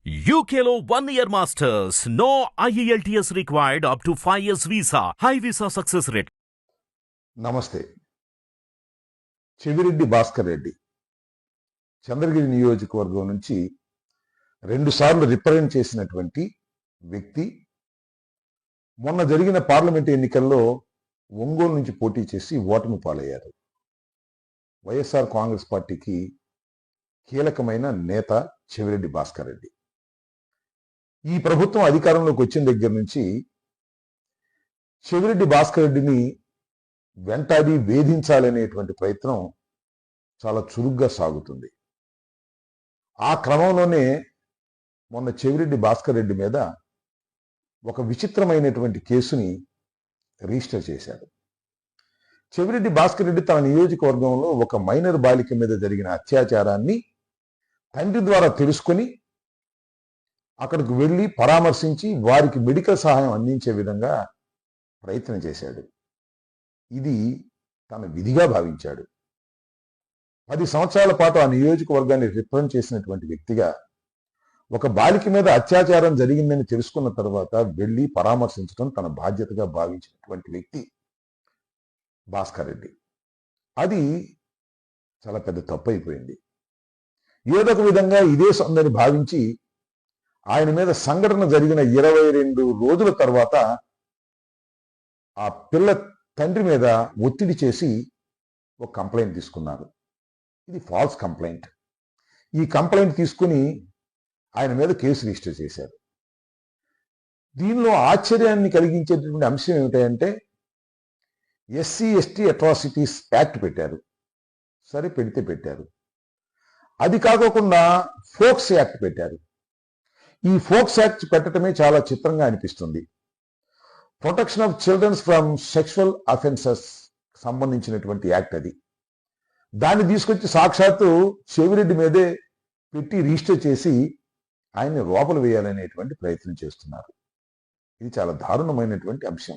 UKLO 1 year masters. No IELTS required up to 5 years visa. High visa success rate. నమస్తే. చెవిరెడ్డి భాస్కర్ రెడ్డి చంద్రగిరి నియోజకవర్గం నుంచి 2 సార్లు represent చేసినటువంటి వ్యక్తి. మొన్న జరిగిన పార్లమెంట్ ఎన్నికల్లో ఒంగోలు నుంచి పోటీ చేసి ఓటమి పాలయ్యారు. వైఎస్ఆర్ కాంగ్రెస్ పార్టీకి కీలకమైన నేత చెవిరెడ్డి భాస్కర్ రెడ్డి. ఈ ప్రభుత్వం అధికారంలోకి వచ్చిన దగ్గర నుంచి చెవిరెడ్డి భాస్కర్ రెడ్డిని వెంటాడి వేధించాలనేటువంటి ప్రయత్నం చాలా చురుగ్గా సాగుతుంది. ఆ క్రమంలోనే మొన్న చెవిరెడ్డి భాస్కర్ రెడ్డి మీద ఒక విచిత్రమైనటువంటి కేసుని రిజిస్టర్ చేశారు. చెవిరెడ్డి భాస్కర్ రెడ్డి తన నియోజకవర్గంలో ఒక మైనర్ బాలిక మీద జరిగిన అత్యాచారాన్ని తండ్రి ద్వారా తెలుసుకొని అక్కడికి వెళ్ళి పరామర్శించి వారికి మెడికల్ సహాయం అందించే విధంగా ప్రయత్నం చేశాడు. ఇది తన విధిగా భావించాడు. 10 సంవత్సరాల పాటు ఆ నియోజకవర్గాన్ని రిప్రజెంట్ చేసినటువంటి వ్యక్తిగా ఒక బాలిక మీద అత్యాచారం జరిగిందని తెలుసుకున్న తర్వాత వెళ్ళి పరామర్శించడం తన బాధ్యతగా భావించినటువంటి వ్యక్తి భాస్కర్ రెడ్డి. అది చాలా పెద్ద తప్పు అయిపోయింది. ఏదో ఒక విధంగా ఇదే సందని భావించి ఆయన మీద సంఘటన జరిగిన 22 రోజుల తర్వాత ఆ పిల్ల తండ్రి మీద ఒత్తిడి చేసి ఒక కంప్లైంట్ తీసుకున్నారు. ఇది ఫాల్స్ కంప్లైంట్. ఈ కంప్లైంట్ తీసుకుని ఆయన మీద కేసు రిజిస్టర్ చేశారు. దీనిలో ఆశ్చర్యాన్ని కలిగించేటటువంటి అంశం ఏమిటంటే SC/ST అట్రాసిటీస్ యాక్ట్ పెట్టారు. సరే, పెడితే పెట్టారు. అది కాకుండా ఫోక్స్ యాక్ట్ పెట్టారు. ఈ ఫోక్స్ యాక్ట్ పెట్టడమే చాలా చిత్రంగా అనిపిస్తుంది. Protection of childrens from sexual offences సంబంధించినటువంటి యాక్ట్ అది. దాన్ని తీసుకొచ్చి సాక్షాత్తు చెవిరెడ్డి మీదే పెట్టి రిజిస్టర్ చేసి ఆయన్ని లోపల వేయాలనేటువంటి ప్రయత్నం చేస్తున్నారు. ఇది చాలా దారుణమైనటువంటి అంశం.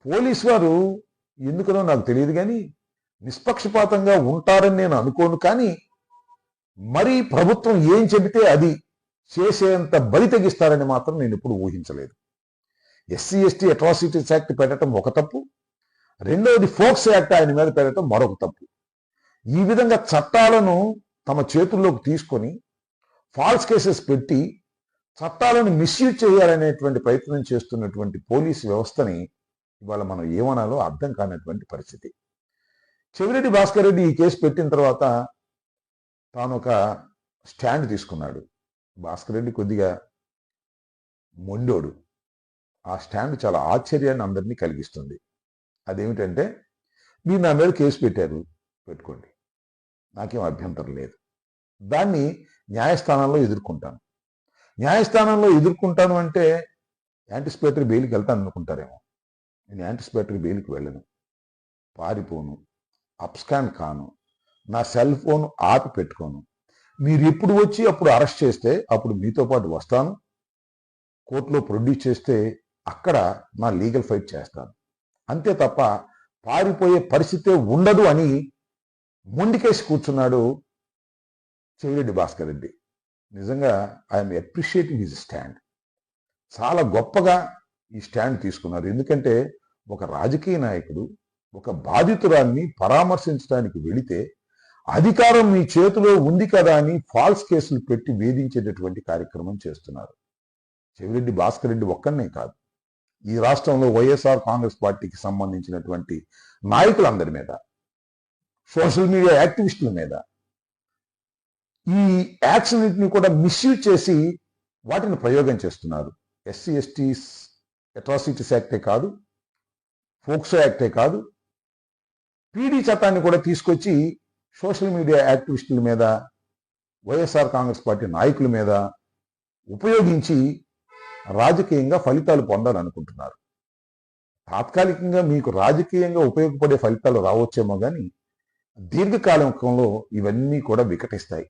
పోలీసు వారు ఎందుకనో నాకు తెలియదు కానీ నిష్పక్షపాతంగా ఉంటారని నేను అనుకోను. కానీ మరి ప్రభుత్వం ఏం చెబితే అది చేసేంత బలి తెగిస్తారని మాత్రం నేను ఎప్పుడు ఊహించలేదు. SC/ST అట్రాసిటీస్ యాక్ట్ పెట్టడం ఒక తప్పు, రెండవది ఫోక్స్ యాక్ట్ ఆయన మీద పెట్టడం మరొక తప్పు. ఈ విధంగా చట్టాలను తమ చేతుల్లోకి తీసుకొని ఫాల్స్ కేసెస్ పెట్టి చట్టాలను మిస్యూజ్ చేయాలనేటువంటి ప్రయత్నం చేస్తున్నటువంటి పోలీసు వ్యవస్థని ఇవాళ మనం ఏమనాలో అర్థం కానటువంటి పరిస్థితి. చెవిరెడ్డి భాస్కర్ రెడ్డి ఈ కేసు పెట్టిన తర్వాత తాను ఒక స్టాండ్ తీసుకున్నాడు. భాస్కర్ రెడ్డి కొద్దిగా మొండోడు. ఆ స్టాండ్ చాలా ఆశ్చర్యాన్ని అందరినీ కలిగిస్తుంది. అదేమిటంటే, మీరు నా మీద కేసు పెట్టారు, పెట్టుకోండి, నాకేం అభ్యంతరం లేదు. దాన్ని న్యాయస్థానంలో ఎదుర్కొంటాను. న్యాయస్థానంలో ఎదుర్కొంటాను అంటే యాంటిసిపేటరీ బెయిల్కి వెళ్తాను అనుకుంటారేమో. నేను యాంటిసిపేటరీ బెయిల్కి వెళ్ళను, పారిపోను, అబ్స్కాండ్ కాను, నా సెల్ ఫోన్ ఆపి పెట్టుకోను. మీరు ఎప్పుడు వచ్చి అప్పుడు అరెస్ట్ చేస్తే అప్పుడు మీతో పాటు వస్తాను, కోర్టులో ప్రొడ్యూస్ చేస్తే అక్కడ నా లీగల్ ఫైట్ చేస్తాను. అంతే తప్ప పారిపోయే పరిస్థితే ఉండదు అని మొండికేసి కూర్చున్నాడు చెవిరెడ్డి భాస్కర్ రెడ్డి. నిజంగా ఐఎమ్ అప్రిషియేటింగ్ హిజ్ స్టాండ్. చాలా గొప్పగా ఈ స్టాండ్ తీసుకున్నారు. ఎందుకంటే ఒక రాజకీయ నాయకుడు ఒక బాధితురాన్ని పరామర్శించడానికి వెళితే అధికారం మీ చేతిలో ఉంది కదా అని ఫాల్స్ కేసులు పెట్టి వేధించేటటువంటి కార్యక్రమం చేస్తున్నారు. చెవిరెడ్డి భాస్కర్ రెడ్డి ఒక్కనే కాదు, ఈ రాష్ట్రంలో వైఎస్ఆర్ కాంగ్రెస్ పార్టీకి సంబంధించినటువంటి నాయకులందరి మీద, సోషల్ మీడియా యాక్టివిస్టుల మీద ఈ యాక్షన్ కూడా మిస్యూజ్ చేసి వాటిని ప్రయోగం చేస్తున్నారు. SC/ST అట్రాసిటీస్ యాక్టే కాదు, ఫోక్సో యాక్టే కాదు, PD చట్టాన్ని కూడా తీసుకొచ్చి సోషల్ మీడియా యాక్టివిస్టుల మీద, వైఎస్ఆర్ కాంగ్రెస్ పార్టీ నాయకుల మీద ఉపయోగించి రాజకీయంగా ఫలితాలు పొందాలనుకుంటున్నారు. తాత్కాలికంగా మీకు రాజకీయంగా ఉపయోగపడే ఫలితాలు రావచ్చేమో కానీ దీర్ఘకాలంలో ఇవన్నీ కూడా వికటిస్తాయి,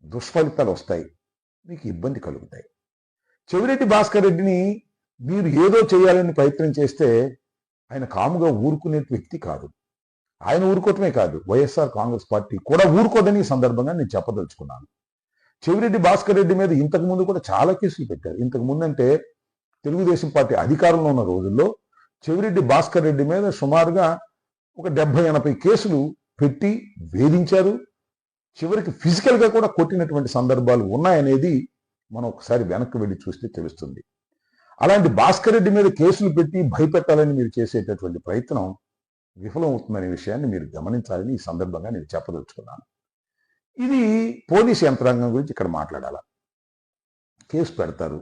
దుష్ఫలితాలు వస్తాయి, మీకు ఇబ్బంది కలుగుతాయి. చెవిరెడ్డి భాస్కర్ రెడ్డిని మీరు ఏదో చేయాలని ప్రయత్నం చేస్తే ఆయన కాముగా ఊరుకునే వ్యక్తి కాదు. ఆయన ఊరుకోవటమే కాదు, వైఎస్ఆర్ కాంగ్రెస్ పార్టీ కూడా ఊరుకోదని సందర్భంగా నేను చెప్పదలుచుకున్నాను. చెవిరెడ్డి భాస్కర్ రెడ్డి మీద ఇంతకు ముందు కూడా చాలా కేసులు పెట్టారు. ఇంతకు ముందు అంటే తెలుగుదేశం పార్టీ అధికారంలో ఉన్న రోజుల్లో చెవిరెడ్డి భాస్కర్ రెడ్డి మీద సుమారుగా ఒక 70-80 కేసులు పెట్టి వేధించారు. చివరికి ఫిజికల్ గా కూడా కొట్టినటువంటి సందర్భాలు ఉన్నాయనేది మనం ఒకసారి వెనక్కి వెళ్ళి చూస్తే తెలుస్తుంది. అలాంటి భాస్కర్ రెడ్డి మీద కేసులు పెట్టి భయపెట్టాలని మీరు చేసేటటువంటి ప్రయత్నం విఫలం అవుతుందనే విషయాన్ని మీరు గమనించాలని ఈ సందర్భంగా నేను చెప్పదలుచుకున్నాను. ఇది పోలీస్ యంత్రాంగం గురించి ఇక్కడ మాట్లాడాల. కేసు పెడతారు,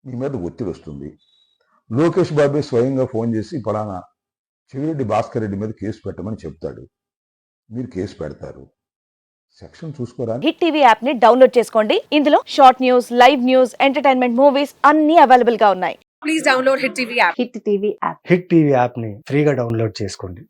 మీ మీద ఒత్తిడి వస్తుంది. లోకేష్ బాబే స్వయంగా ఫోన్ చేసి ఫలానా చెవిరెడ్డి భాస్కర్ రెడ్డి మీద కేసు పెట్టమని చెప్తాడు. మీరు కేసు పెడతారు, సెక్షన్ చూసుకోరా. హిట్ టీవీ యాప్ ని డౌన్లోడ్ చేసుకోండి. ఇందులో short news, live news, entertainment movies అన్ని అవైలబుల్ గా ఉన్నాయి. Please download Hit TV app. Hit TV app. Hit TV యాప్ని ఫ్రీగా డౌన్లోడ్ చేసుకోండి.